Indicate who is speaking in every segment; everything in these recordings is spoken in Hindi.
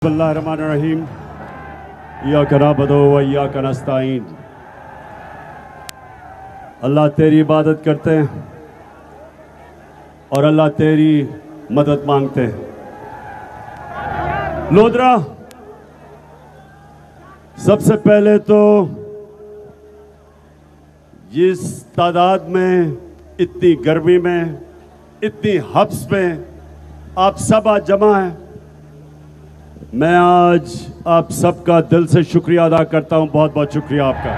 Speaker 1: बिस्मिल्लाहिर्रहमानिर्रहीम। इय्याका नअबुदु व इय्याका नस्तईन। अल्लाह तेरी इबादत करते हैं और अल्लाह तेरी मदद मांगते हैं। लोधरा, सबसे पहले तो इस तादाद में, इतनी गर्मी में, इतनी हब्स में आप सब आज जमा हैं। मैं आज आप सबका दिल से शुक्रिया अदा करता हूं। बहुत बहुत शुक्रिया आपका।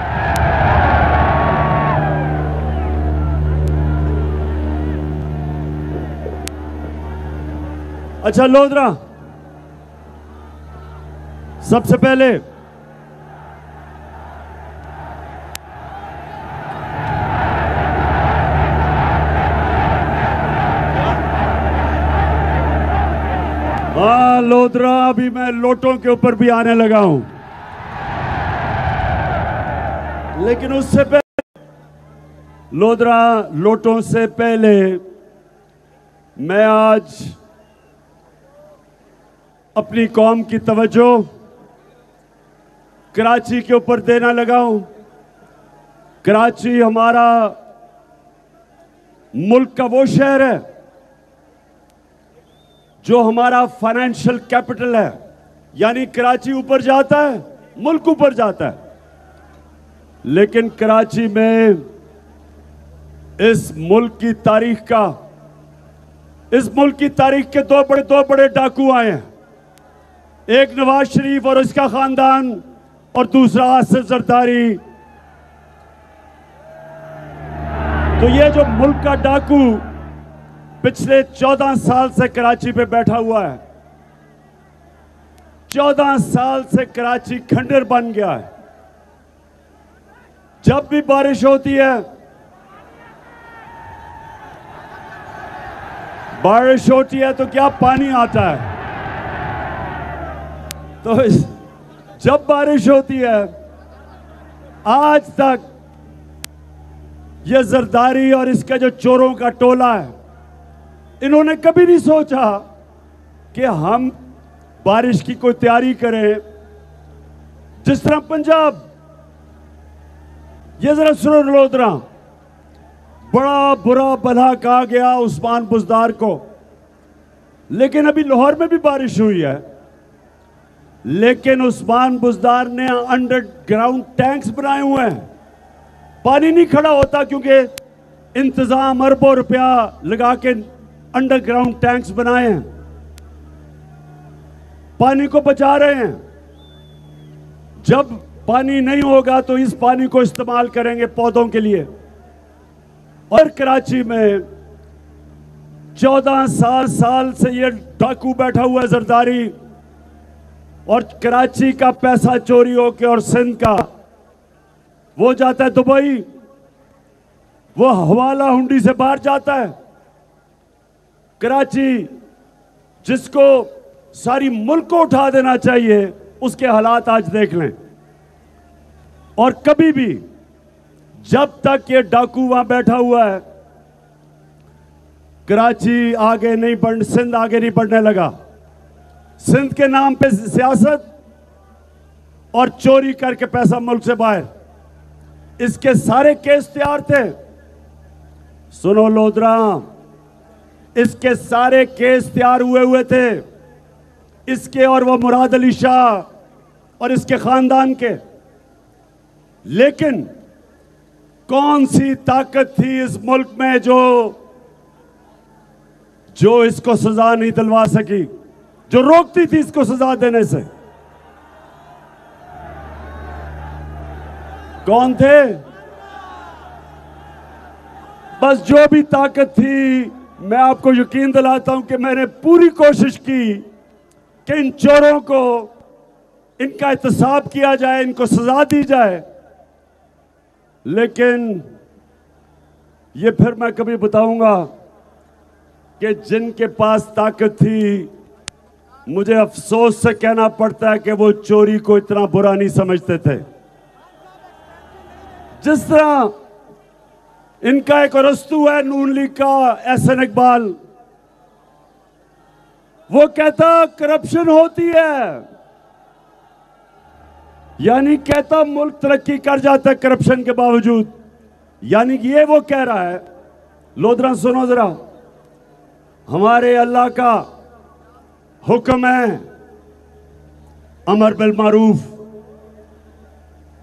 Speaker 1: अच्छा लोधरा, सबसे पहले लोधरा, अभी मैं लोटों के ऊपर भी आने लगा हूं, लेकिन उससे पहले लोधरा, लोटों से पहले मैं आज अपनी कौम की तवज्जो कराची के ऊपर देना लगा हूं। कराची हमारा मुल्क का वो शहर है जो हमारा फाइनेंशियल कैपिटल है, यानी कराची ऊपर जाता है, मुल्क ऊपर जाता है। लेकिन कराची में इस मुल्क की तारीख के दो बड़े डाकू आए हैं। एक नवाज शरीफ और उसका खानदान, और दूसरा आसिफ जरदारी। तो ये जो मुल्क का डाकू पिछले 14 साल से कराची पे बैठा हुआ है, 14 साल से कराची खंडर बन गया है। जब भी बारिश होती है तो क्या पानी आता है। तो जब बारिश होती है, आज तक ये जरदारी और इसका जो चोरों का टोला है, इन्होंने कभी नहीं सोचा कि हम बारिश की कोई तैयारी करें। जिस तरह पंजाब, ये जरा सुनो लोधरा, बड़ा बुरा भला कहा गया उस्मान बुज़दार को, लेकिन अभी लाहौर में भी बारिश हुई है। लेकिन उस्मान बुज़दार ने अंडरग्राउंड टैंक्स बनाए हुए हैं। पानी नहीं खड़ा होता क्योंकि इंतजाम अरबों रुपया लगा के अंडरग्राउंड टैंक्स बनाए हैं, पानी को बचा रहे हैं। जब पानी नहीं होगा तो इस पानी को इस्तेमाल करेंगे पौधों के लिए। और कराची में 14 साल से ये डाकू बैठा हुआ है जरदारी, और कराची का पैसा चोरी होके और सिंध का वो जाता है दुबई, वो हवाला हुंडी से बाहर जाता है। कराची जिसको सारी मुल्क को उठा देना चाहिए, उसके हालात आज देख लें। और कभी भी जब तक ये डाकू वहां बैठा हुआ है, कराची आगे नहीं बढ़, सिंध आगे नहीं बढ़ने लगा। सिंध के नाम पे सियासत और चोरी करके पैसा मुल्क से बाहर, इसके सारे केस तैयार थे। सुनो लोधरा, इसके सारे केस तैयार हुए थे, इसके और वो मुराद अली शाह और इसके खानदान के। लेकिन कौन सी ताकत थी इस मुल्क में जो इसको सजा नहीं दिलवा सकी, जो रोकती थी इसको सजा देने से? कौन थे? बस जो भी ताकत थी, मैं आपको यकीन दिलाता हूं कि मैंने पूरी कोशिश की कि इन चोरों को, इनका एहतसाब किया जाए, इनको सजा दी जाए। लेकिन ये फिर मैं कभी बताऊंगा कि जिनके पास ताकत थी, मुझे अफसोस से कहना पड़ता है कि वो चोरी को इतना बुरा नहीं समझते थे। जिस तरह इनका एक अरस्तू है नून लीग का, एहसन इकबाल, वो कहता करप्शन होती है यानी कहता मुल्क तरक्की कर जाता है करप्शन के बावजूद। यानी कि ये वो कह रहा है, लोधरा सुनो जरा, हमारे अल्लाह का हुक्म है अमर बिल मारूफ,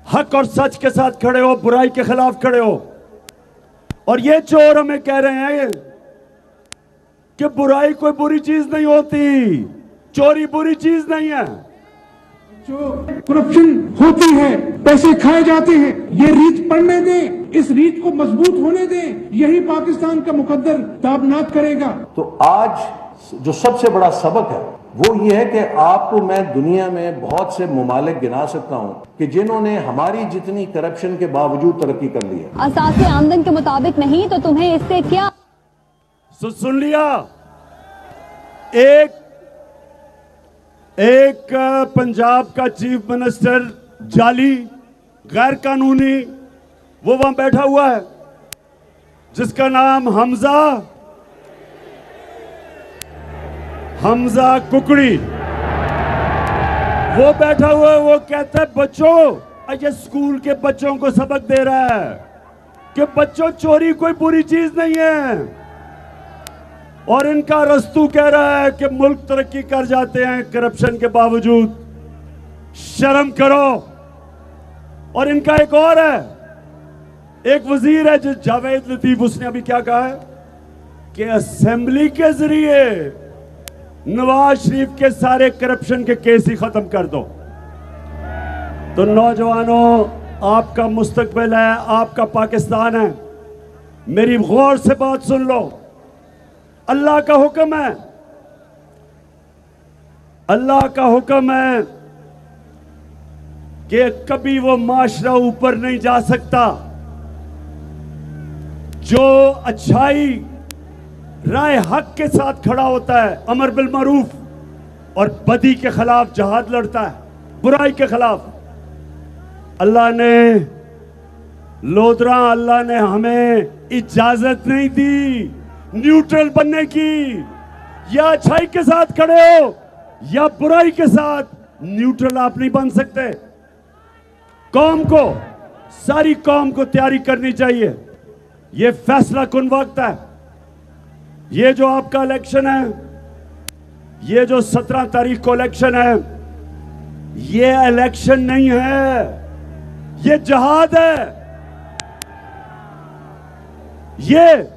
Speaker 1: हक और सच के साथ खड़े हो, बुराई के खिलाफ खड़े हो। और ये चोर हमें कह रहे हैं कि बुराई कोई बुरी चीज नहीं होती, चोरी बुरी चीज नहीं है।
Speaker 2: जो करप्शन होती है, पैसे खाए जाते हैं, ये रीत पढ़ने दें, इस रीत को मजबूत होने दें, यही पाकिस्तान का मुकद्दर ताबनाक करेगा।
Speaker 3: तो आज जो सबसे बड़ा सबक है वो ये है कि आपको मैं दुनिया में बहुत से मुमालिक गिना सकता हूँ कि जिन्होंने हमारी जितनी करप्शन के बावजूद तरक्की कर ली है।
Speaker 4: असासे आमदन के मुताबिक नहीं तो तुम्हें इससे क्या?
Speaker 1: सुन लिया, एक पंजाब का चीफ मिनिस्टर जाली गैर कानूनी वो वहां बैठा हुआ है जिसका नाम हमजा कुकड़ी, वो बैठा हुआ है। वो कहता है बच्चों, ये स्कूल के बच्चों को सबक दे रहा है कि बच्चों चोरी कोई बुरी चीज नहीं है। और इनका रस्तू कह रहा है कि मुल्क तरक्की कर जाते हैं करप्शन के बावजूद। शर्म करो। और इनका एक और है, एक वजीर है जो जावेद लतीफ, उसने अभी क्या कहा है कि असेंबली के जरिए नवाज शरीफ के सारे करप्शन के केस ही खत्म कर दो। तो नौजवानों, आपका मुस्तकबिल है, आपका पाकिस्तान है, मेरी गौर से बात सुन लो। अल्लाह का हुक्म है, अल्लाह का हुक्म है कि कभी वो माशरा ऊपर नहीं जा सकता जो अच्छाई राय हक के साथ खड़ा होता है, अमर बिल मारूफ, और बदी के खिलाफ जहाद लड़ता है, बुराई के खिलाफ। अल्लाह ने हमें इजाजत नहीं दी न्यूट्रल बनने की। या अच्छाई के साथ खड़े हो या बुराई के साथ, न्यूट्रल आप नहीं बन सकते। कौम को, सारी कौम को तैयारी करनी चाहिए। यह फैसला कुन वक्त है। ये जो आपका इलेक्शन है, ये जो 17 तारीख को इलेक्शन है, ये इलेक्शन नहीं है, ये जहाद है। ये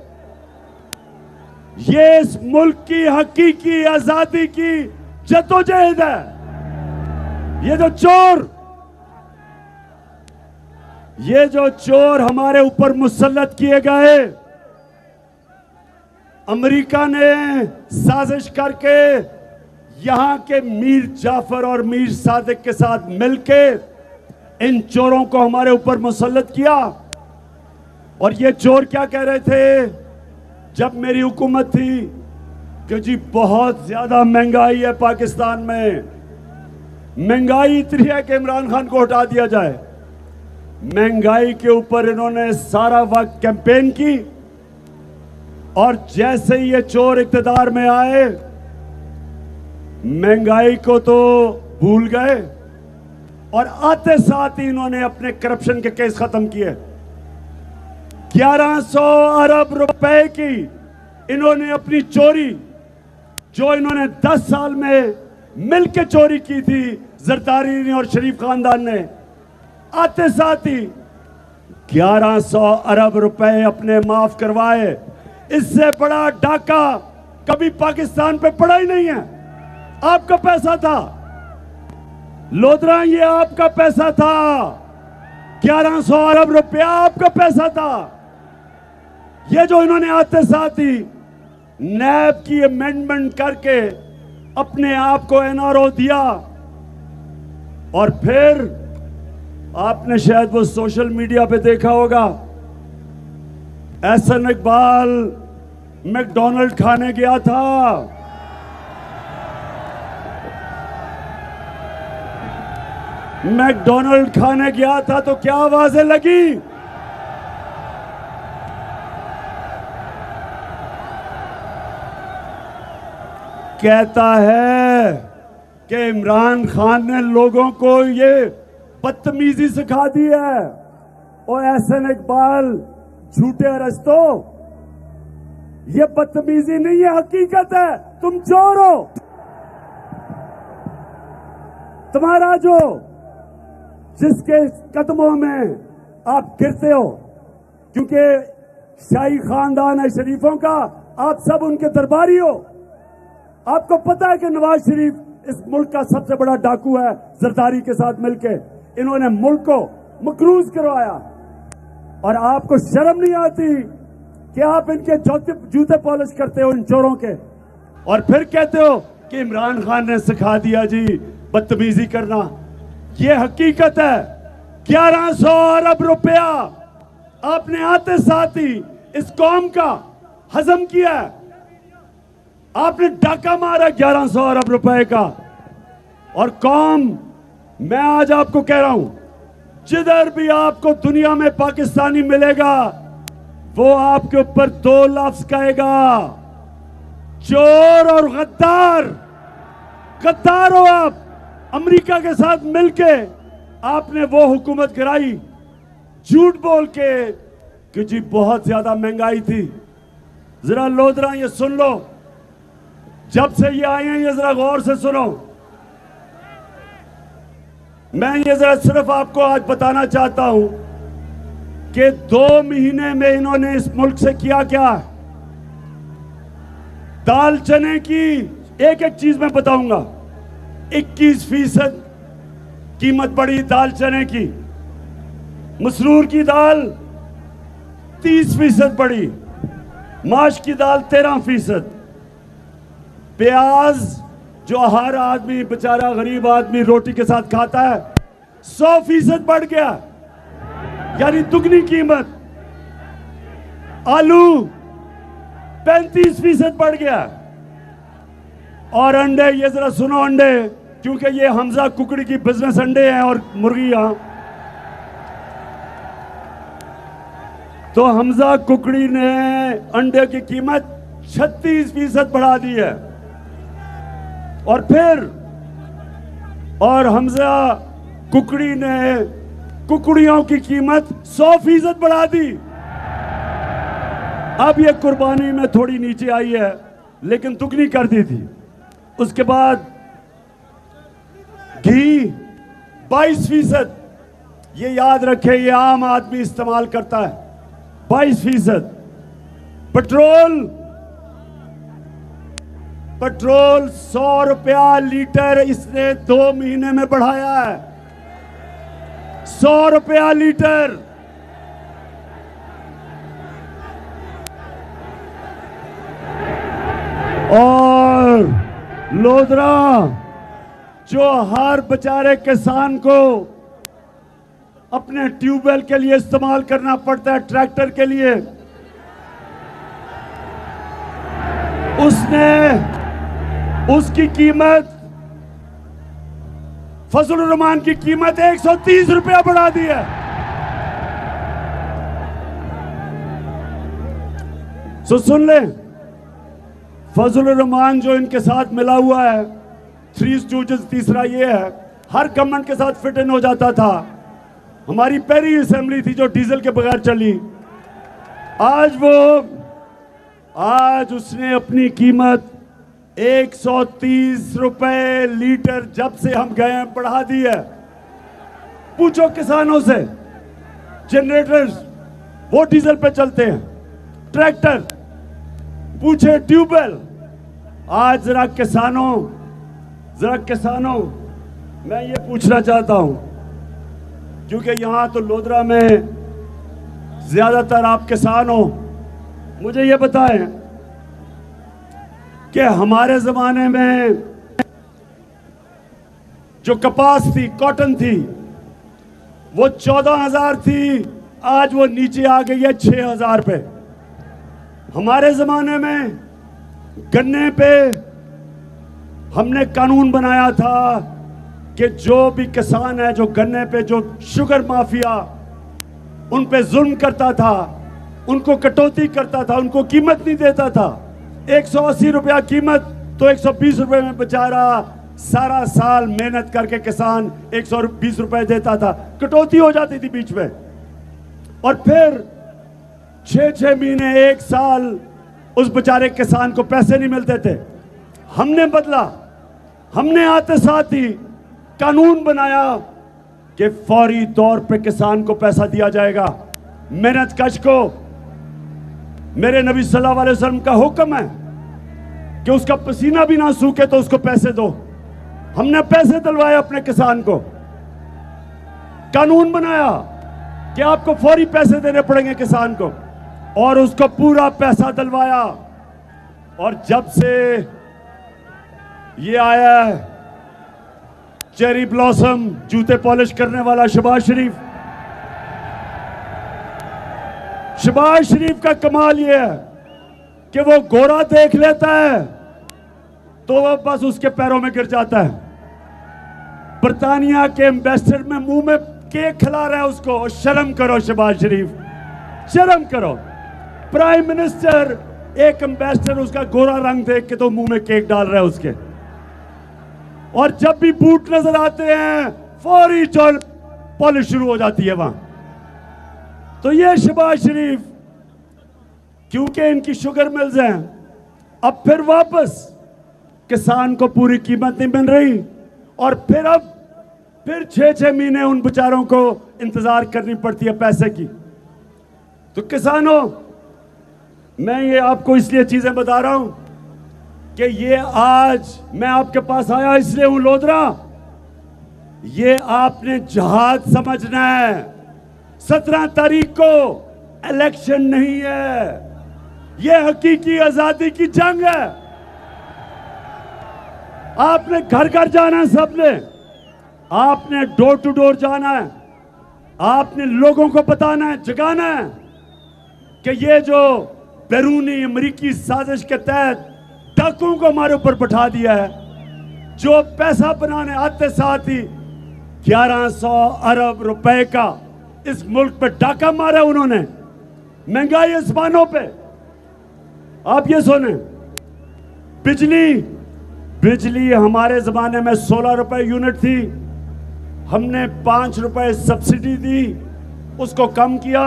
Speaker 1: इस मुल्क की हकीकी आजादी की जद्दोजहद है। ये जो चोर हमारे ऊपर मुसल्लत किए गए, अमेरिका ने साजिश करके यहां के मीर जाफर और मीर सादिक के साथ मिलके इन चोरों को हमारे ऊपर मुसल्लत किया। और ये चोर क्या कह रहे थे जब मेरी हुकूमत थी कि जी बहुत ज्यादा महंगाई है पाकिस्तान में, महंगाई इतनी है कि इमरान खान को हटा दिया जाए। महंगाई के ऊपर इन्होंने सारा वक्त कैंपेन की, और जैसे ही ये चोर इख्तिदार में आए, महंगाई को तो भूल गए और आते साथ ही इन्होंने अपने करप्शन के केस खत्म किए। 1100 अरब रुपए की इन्होंने अपनी चोरी, जो इन्होंने 10 साल में मिलकर चोरी की थी जरदारी ने और शरीफ खानदान ने, आते साथ ही 1100 अरब रुपए अपने माफ करवाए। इससे बड़ा डाका कभी पाकिस्तान पे पड़ा ही नहीं है। आपका पैसा था लोधरा, ये आपका पैसा था। 1100 अरब रुपया आपका पैसा था। ये जो इन्होंने आते साथ ही नैब की अमेंडमेंट करके अपने आप को एनआरओ दिया, और फिर आपने शायद वो सोशल मीडिया पे देखा होगा, एहसन इकबाल मैकडॉनल्ड खाने गया था। मैकडॉनल्ड खाने गया था तो क्या आवाजें लगी? कहता है कि इमरान खान ने लोगों को ये बदतमीजी सिखा दी है। और एहसन इकबाल झूठे अरस्तों, ये बदतमीजी नहीं है, हकीकत है। तुम चोर हो। तुम्हारा जो जिसके कदमों में आप गिरते हो, क्योंकि शाही खानदान है शरीफों का, आप सब उनके दरबारी हो। आपको पता है कि नवाज शरीफ इस मुल्क का सबसे बड़ा डाकू है। जरदारी के साथ मिलके इन्होंने मुल्क को मकरूज करवाया, और आपको शर्म नहीं आती कि आप इनके जूते पॉलिश करते हो इन चोरों के, और फिर कहते हो कि इमरान खान ने सिखा दिया जी बदतमीजी करना। यह हकीकत है। 1100 अरब रुपया आपने आते साथ ही इस कौम का हजम किया है। आपने डाका मारा 1100 अरब रुपए का। और कौम, मैं आज आपको कह रहा हूं, जिधर भी आपको दुनिया में पाकिस्तानी मिलेगा, वो आपके ऊपर 2 लफ्ज कहेगा, चोर और गद्दार। गद्दार हो आप। अमेरिका के साथ मिलके आपने वो हुकूमत गिराई, झूठ बोल के कि जी बहुत ज्यादा महंगाई थी। जरा लोधरा ये सुन लो, जब से ये आए हैं ये जरा गौर से सुनो। मैं ये जरा सिर्फ आपको आज बताना चाहता हूं कि 2 महीने में इन्होंने इस मुल्क से किया क्या। दाल चने की एक एक चीज मैं बताऊंगा। 21% कीमत बढ़ी दाल चने की। मसरूर की दाल 30% बढ़ी। माश की दाल 13%। प्याज जो हर आदमी बेचारा गरीब आदमी रोटी के साथ खाता है 100% बढ़ गया, यानी दुगनी कीमत। आलू 35% बढ़ गया। और अंडे, ये जरा सुनो अंडे, क्योंकि ये हमजा कुकड़ी की बिजनेस अंडे हैं और मुर्गियां। तो हमजा कुकड़ी ने अंडे की कीमत 36% बढ़ा दी है। और फिर हमजा कुकड़ी ने कुकड़ियों की कीमत 100% बढ़ा दी। अब ये कुर्बानी में थोड़ी नीचे आई है, लेकिन दुगनी कर दी थी। उसके बाद घी 22%। ये याद रखे, ये आम आदमी इस्तेमाल करता है। 22%। पेट्रोल 100 रुपया लीटर इसने 2 महीने में बढ़ाया है। 100 रुपया लीटर। और लोधरा, जो हर बेचारे किसान को अपने ट्यूबवेल के लिए इस्तेमाल करना पड़ता है, ट्रैक्टर के लिए, उसकी कीमत, फजलुर रहमान की कीमत 130 रुपया बढ़ा दी है। सुन ले, फजलुर रहमान जो इनके साथ मिला हुआ है, 3 स्टूडेंट्स, तीसरा ये है, हर गवर्नमेंट के साथ फिट इन हो जाता था। हमारी पहली असेंबली थी जो डीजल के बगैर चली। आज उसने अपनी कीमत 130 रुपए लीटर जब से हम गए हैं बढ़ा दी है। पूछो किसानों से, जनरेटर्स वो डीजल पे चलते हैं, ट्रैक्टर, पूछे ट्यूबवेल। आज जरा किसानों मैं ये पूछना चाहता हूं, क्योंकि यहां तो लोधरा में ज्यादातर आप किसान हो, मुझे ये बताएं कि हमारे जमाने में जो कपास थी, कॉटन थी, वो 14,000 थी, आज वो नीचे आ गई है 6,000 पे। हमारे जमाने में गन्ने पे हमने कानून बनाया था कि जो भी किसान है जो गन्ने पे, जो शुगर माफिया उन पे जुल्म करता था, उनको कटौती करता था, उनको कीमत नहीं देता था। 180 रुपया कीमत तो 120 रुपए में बेचारा सारा साल मेहनत करके किसान 120 रुपए देता था, कटौती हो जाती थी बीच में, और फिर 6-6 महीने 1 साल उस बेचारे किसान को पैसे नहीं मिलते थे। हमने बदला, हमने आते साथ ही कानून बनाया कि फौरी तौर पे किसान को पैसा दिया जाएगा। मेहनत कश को मेरे नबी सल्लल्लाहु अलैहि वसल्लम का हुक्म है कि उसका पसीना भी ना सूखे तो उसको पैसे दो। हमने पैसे दिलवाए अपने किसान को, कानून बनाया कि आपको फौरी पैसे देने पड़ेंगे किसान को, और उसको पूरा पैसा दिलवाया। और जब से ये आया है चेरी ब्लॉसम जूते पॉलिश करने वाला शहबाज शरीफ का कमाल ये है कि वो गोरा देख लेता है तो वो बस उसके पैरों में गिर जाता है। बर्तानिया के एम्बेसडर में मुंह में केक खिला रहा है उसको। शर्म करो शहबाज शरीफ, शर्म करो। प्राइम मिनिस्टर एक एम्बेसडर उसका गोरा रंग देख के तो मुंह में केक डाल रहा है उसके, और जब भी बूट नजर आते हैं फौरी चोल पॉलिश शुरू हो जाती है वहां। तो ये शहबाज शरीफ, क्योंकि इनकी शुगर मिल्स हैं, अब फिर वापस किसान को पूरी कीमत नहीं मिल रही, और फिर 6-6 महीने उन बेचारों को इंतजार करनी पड़ती है पैसे की। तो किसानों, मैं ये आपको इसलिए चीजें बता रहा हूं कि ये आज मैं आपके पास आया इसलिए हूं लोधरा, ये आपने जहाद समझना है। 17 तारीख को इलेक्शन नहीं है, ये हकीकी आजादी की जंग है। आपने घर घर जाना है, सबने, आपने डोर टू डोर जाना है, आपने लोगों को बताना है, जगाना है कि ये जो बैरूनी अमेरिकी साजिश के तहत डाकुओं को हमारे ऊपर बैठा दिया है, जो पैसा बनाने आते साथ ही 1100 अरब रुपए का इस मुल्क पे डाका मारा उन्होंने, महंगाई आसमानों पे। आप ये सुने, बिजली हमारे जमाने में 16 रुपए यूनिट थी, हमने 5 रुपए सब्सिडी दी, उसको कम किया।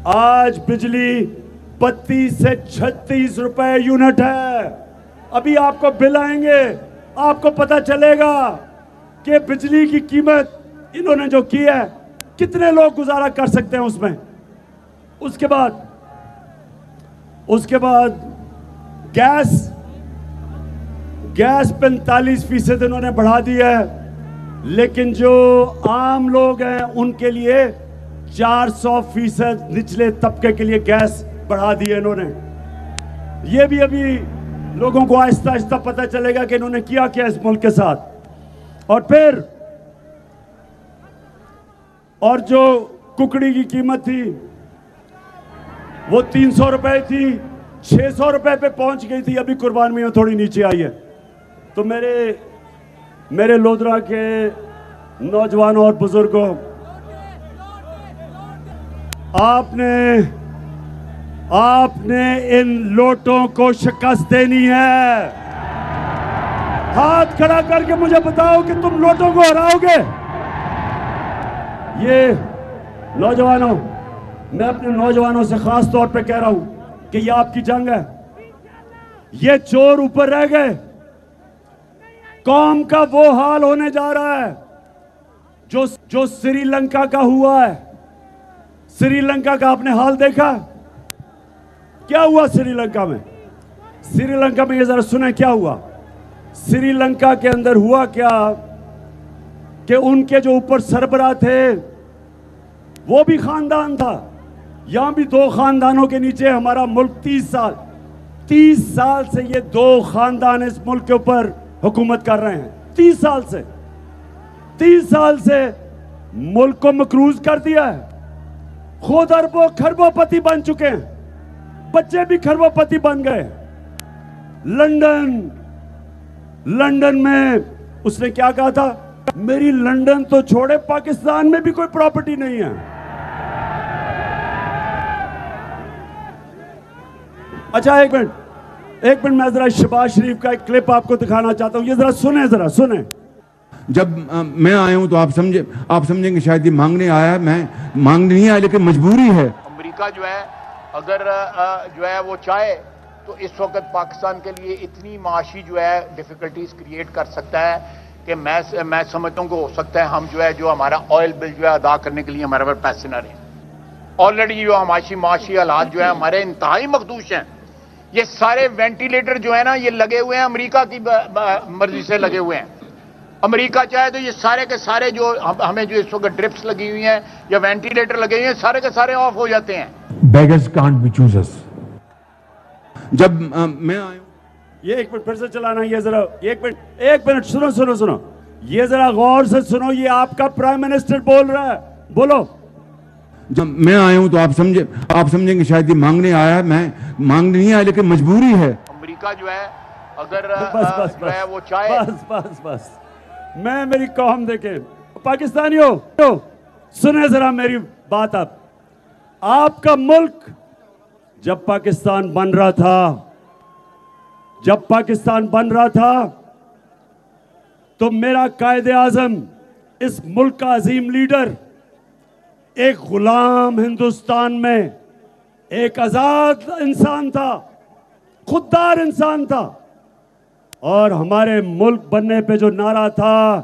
Speaker 1: आज बिजली 32 से 36 रुपए यूनिट है। अभी आपको बिल आएंगे, आपको पता चलेगा कि बिजली की कीमत इन्होंने जो की है, कितने लोग गुजारा कर सकते हैं उसमें। उसके बाद गैस 45% इन्होंने बढ़ा दी है, लेकिन जो आम लोग हैं उनके लिए 400% निचले तबके के लिए गैस बढ़ा दी है इन्होंने। ये भी अभी लोगों को आहिस्ता आहिस्ता पता चलेगा कि इन्होंने किया क्या इस मुल्क के साथ। और जो कुकड़ी की कीमत थी वो 300 रुपए थी, 600 रुपए पे पहुंच गई थी, अभी कुर्बान में थोड़ी नीचे आई है। तो मेरे लोधरा के नौजवानों और बुजुर्गों, आपने इन लोटों को शिकस्त देनी है। हाथ खड़ा करके मुझे बताओ कि तुम लोटों को हराओगे। ये नौजवानों, मैं अपने नौजवानों से खास तौर पे कह रहा हूं कि ये आपकी जंग है। ये चोर ऊपर रह गए, कौम का वो हाल होने जा रहा है जो श्रीलंका का हुआ है। श्रीलंका का आपने हाल देखा? क्या हुआ श्रीलंका में? श्रीलंका में ये जरा सुने क्या हुआ। श्रीलंका के अंदर हुआ क्या कि उनके जो ऊपर सरबराह थे वो भी खानदान था। यहां भी 2 खानदानों के नीचे हमारा मुल्क 30 साल से ये 2 खानदान इस मुल्क के ऊपर हुकूमत कर रहे हैं। 30 साल से मुल्क को मकरूज कर दिया है। खुद अरबों खरबोपति बन चुके हैं, बच्चे भी खरबोपति बन गए। लंदन में उसने क्या कहा था, मेरी लंदन तो छोड़े पाकिस्तान में भी कोई प्रॉपर्टी नहीं है। अच्छा एक मिनट, एक मिनट, मैं जरा शहबाज शरीफ का एक क्लिप आपको दिखाना चाहता हूं, ये जरा सुने।
Speaker 5: जब मैं आया हूं तो आप समझेंगे शायद ये मांगने आया है, मैं मांगने नहीं आया, लेकिन मजबूरी है।
Speaker 6: अमेरिका जो है अगर जो है वो चाहे तो इस वक्त पाकिस्तान के लिए इतनी माशी जो है डिफिकल्टीज क्रिएट कर सकता है कि मैं समझता हूँ कि हो सकता है हम जो हमारा ऑयल बिल जो है अदा करने के लिए हमारे पास पैसे ना रहे। ऑलरेडी जो माशी हालात जो है हमारे इंतहाई मखदूश हैं। ये सारे वेंटिलेटर जो है ना ये लगे हुए हैं अमेरिका की मर्जी से लगे हुए हैं। अमेरिका चाहे तो ये सारे के सारे जो हमें जो इस वक्त ड्रिप्स लगी हुई हैं या वेंटिलेटर लगे हुए हैं सारे के सारे ऑफ हो जाते हैं।
Speaker 5: Beggars can't be choosers. जब मैं आया हूं,
Speaker 1: ये एक मिनट फिर से चलाना, ये जरा एक मिनट सुनो, ये जरा गौर से सुनो, ये आपका प्राइम मिनिस्टर बोल रहा है, बोलो।
Speaker 5: जब मैं आया हूं तो आप समझेंगे शायद ये मांगने आया है, मैं मांगने नहीं आया, लेकिन मजबूरी है।
Speaker 6: अमेरिका जो है अगर
Speaker 1: बस
Speaker 6: जो है वो चाहे
Speaker 1: बस मैं मेरी कौम देखे पाकिस्तानियों सुने जरा मेरी बात। आपका मुल्क जब पाकिस्तान बन रहा था तो मेरा कायदे आजम इस मुल्क का अजीम लीडर एक गुलाम हिंदुस्तान में एक आजाद इंसान था, खुददार इंसान था। और हमारे मुल्क बनने पे जो नारा था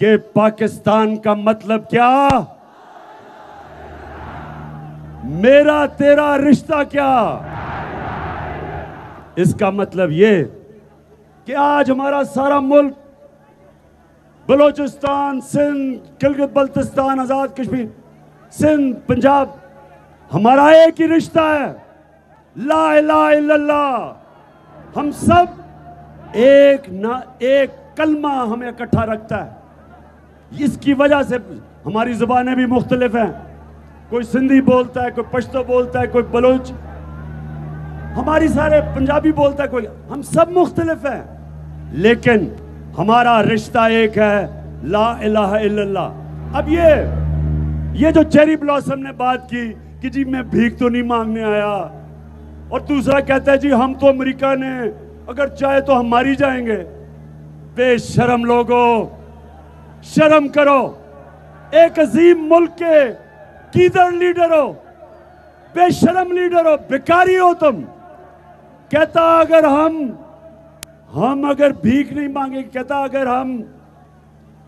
Speaker 1: कि पाकिस्तान का मतलब क्या, मेरा तेरा रिश्ता क्या, इसका मतलब ये कि आज हमारा सारा मुल्क बलोचिस्तान, सिंध, गिलगित बल्तिस्तान, आजाद कश्मीर, सिंध, पंजाब, हमारा एक ही रिश्ता है, ला इलाहा इल्लल्लाह। हम सब एक कलमा हमें इकट्ठा रखता है। इसकी वजह से हमारी जुबानें भी मुख्तलिफ हैं, कोई सिंधी बोलता है, कोई पश्तो बोलता है, कोई बलोच, हमारी सारे पंजाबी बोलता है, कोई, हम सब मुख्तलिफ हैं, लेकिन हमारा रिश्ता एक है, ला इलाहा इल्लल्लाह। अब ये जो चेरी ब्लॉसम ने बात की कि जी मैं भीख तो नहीं मांगने आया, और दूसरा कहता है जी हम तो अमेरिका ने अगर चाहे तो हम मारी जाएंगे। बेशरम लोगों, शर्म करो। एक अजीम मुल्क के कीदर लीडर हो, बेशरम लीडर हो, बेकारी हो तुम। कहता अगर हम अगर भीख नहीं मांगे, कहता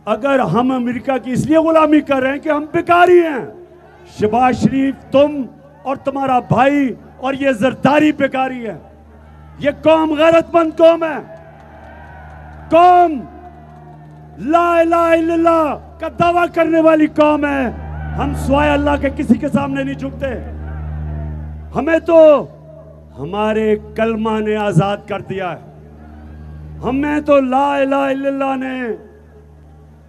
Speaker 1: अगर हम अमेरिका की इसलिए गुलामी कर रहे हैं कि हम बेकारी हैं। शहबाज शरीफ, तुम और तुम्हारा भाई और ये जरदारी बेकारी है। ये कौम गैरतमंद कौम है, कौम ला इलाहा इल्लल्लाह का दावा करने वाली कौम है। हम स्वाय अल्लाह के किसी के सामने नहीं झुकते। हमें तो हमारे कलमा ने आजाद कर दिया है। हमें तो ला इलाहा इल्लल्लाह ने,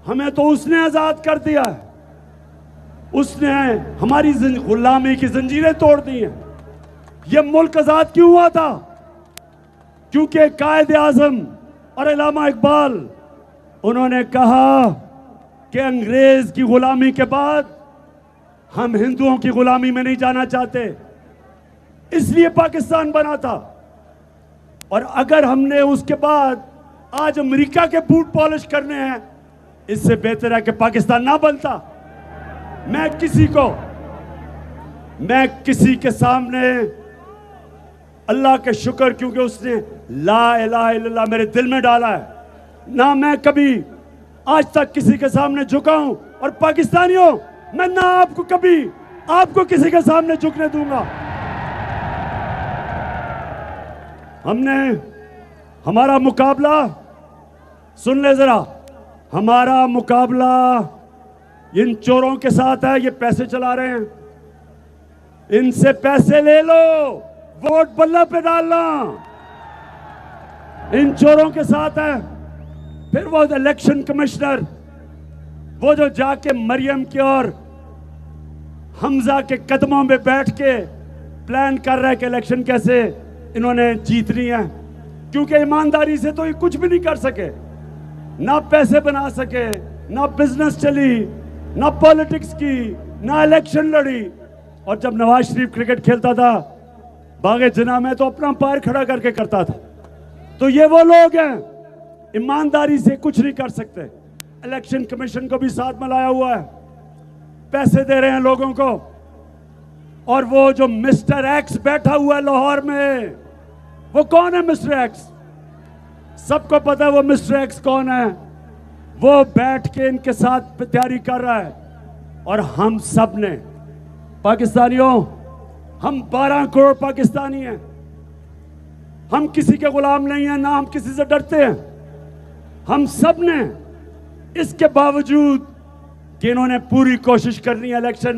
Speaker 1: हमें तो उसने आजाद कर दिया है। उसने हमारी गुलामी की जंजीरें तोड़ दी हैं। यह मुल्क आजाद क्यों हुआ था? क्योंकि कायदे आजम और अल्लामा इकबाल उन्होंने कहा कि अंग्रेज की गुलामी के बाद हम हिंदुओं की गुलामी में नहीं जाना चाहते, इसलिए पाकिस्तान बना था। और अगर हमने उसके बाद आज अमेरिका के बूट पॉलिश करने हैं, इससे बेहतर है कि पाकिस्तान ना बनता। मैं किसी के सामने अल्लाह के शुक्र, क्योंकि उसने ला इलाहा इल्लल्लाह मेरे दिल में डाला है, ना मैं कभी आज तक किसी के सामने झुका हूं। और पाकिस्तानियों, मैं ना आपको किसी के सामने झुकने दूंगा। हमारा मुकाबला सुन ले जरा, हमारा मुकाबला इन चोरों के साथ है। ये पैसे चला रहे हैं, इनसे पैसे ले लो, वोट बल्ला पे डालना, इन चोरों के साथ है। फिर वो इलेक्शन कमिश्नर, वो जो जाके मरियम के और हमजा के कदमों में बैठ के प्लान कर रहा है कि इलेक्शन कैसे इन्होंने जीतनी है, क्योंकि ईमानदारी से तो ये कुछ भी नहीं कर सके, ना पैसे बना सके, ना बिजनेस चली, ना पॉलिटिक्स की, ना इलेक्शन लड़ी। और जब नवाज शरीफ क्रिकेट खेलता था, बागे जिना में तो अपना पैर खड़ा करके करता था। तो ये वो लोग हैं, ईमानदारी से कुछ नहीं कर सकते। इलेक्शन कमीशन को भी साथ मिलाया हुआ है, पैसे दे रहे हैं लोगों को। और वो जो मिस्टर एक्स बैठा हुआ है लाहौर में, वो कौन है मिस्टर एक्स? सबको पता है वो मिस्टर एक्स कौन है। वो बैठ के इनके साथ तैयारी कर रहा है। और हम सब ने पाकिस्तानियों, हम 12 करोड़ पाकिस्तानी हैं। हम किसी के गुलाम नहीं हैं, ना हम किसी से डरते हैं। हम सब ने इसके बावजूद कि इन्होंने पूरी कोशिश करनी है इलेक्शन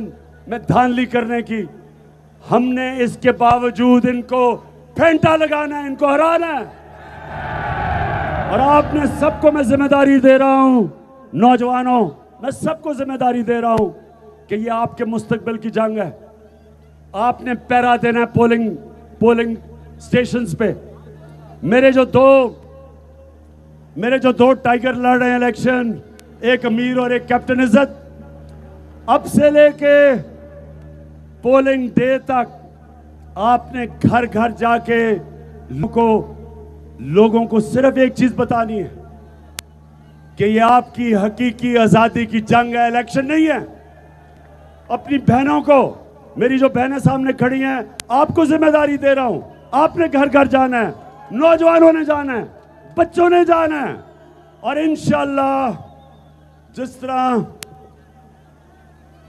Speaker 1: में धांधली करने की, हमने इसके बावजूद इनको फेंटा लगाना है, इनको हराना है। और आपने सबको मैं जिम्मेदारी दे रहा हूं, नौजवानों, मैं सबको जिम्मेदारी दे रहा हूं कि ये आपके मुस्तकबिल की जंग है। आपने पहरा देना है पोलिंग स्टेशंस पे। मेरे जो दो टाइगर लड़ रहे हैं इलेक्शन, एक अमीर और एक कैप्टन इज्जत, अब से लेके पोलिंग डे तक आपने घर घर जाके लोगों को सिर्फ एक चीज बतानी है कि ये आपकी हकीकी आजादी की जंग है, इलेक्शन नहीं है। अपनी बहनों को, मेरी जो बहनें सामने खड़ी हैं, आपको जिम्मेदारी दे रहा हूं। आपने घर घर जाना है, नौजवानों ने जाना है, बच्चों ने जाना है। और इंशाअल्लाह जिस तरह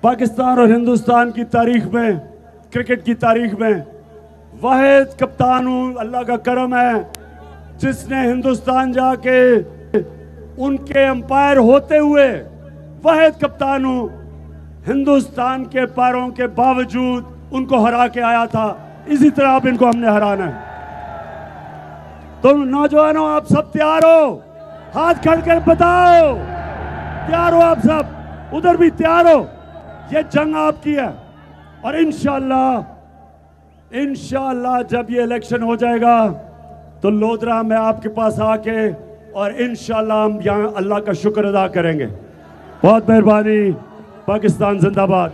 Speaker 1: पाकिस्तान और हिंदुस्तान की तारीख में, क्रिकेट की तारीख में वाहिद कप्तान हूं, अल्लाह का करम है, जिसने हिंदुस्तान जाके उनके अंपायर होते हुए वाहिद कप्तान हूं, हिंदुस्तान के पैरों के बावजूद उनको हरा के आया था। इसी तरह अब इनको हमने हराना है। तो नौजवानों, आप सब तैयार हो? हाथ खड़ कर बताओ, तैयार हो आप सब? उधर भी तैयार हो? ये जंग आपकी है। और इंशाअल्लाह जब ये इलेक्शन हो जाएगा तो लोधरा में आपके पास आके और इंशाअल्लाह हम यहाँ अल्लाह का शुक्र अदा करेंगे। बहुत मेहरबानी। पाकिस्तान जिंदाबाद।